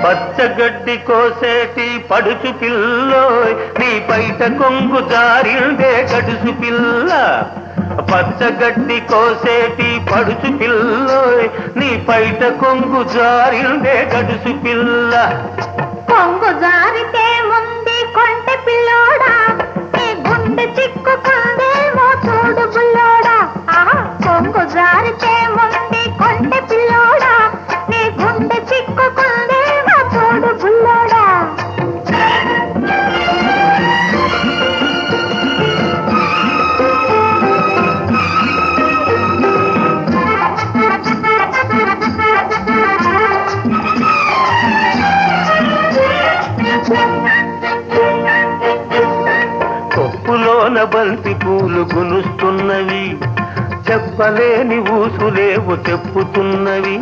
పచ్చగడ్డి కోసేటి పడుచు పిల్లోయ్ నీ బయట కొంగు జారిందే గడుసు పిల్ల పచ్చగడ్డి కోసేటి పడుచు పిల్లోయ్ నీ బయట కొంగు జారిందే గడుసు పిల్ల కొంగు జారితే ముందు కొంటె పిల్లోడా నీ గుండె చిక్కుకుందేమో చూడు బుల్లోడా కొంగు జారితే ముందు కొంటె పిల్లోడా నీ గుండె చిక్కుకుందేమో చూడు బుల్లోడా కొప్పులోన బంతి పూలు గునుస్తున్నవి చెప్పలేని ఊసులేవు చెప్పుతున్నవి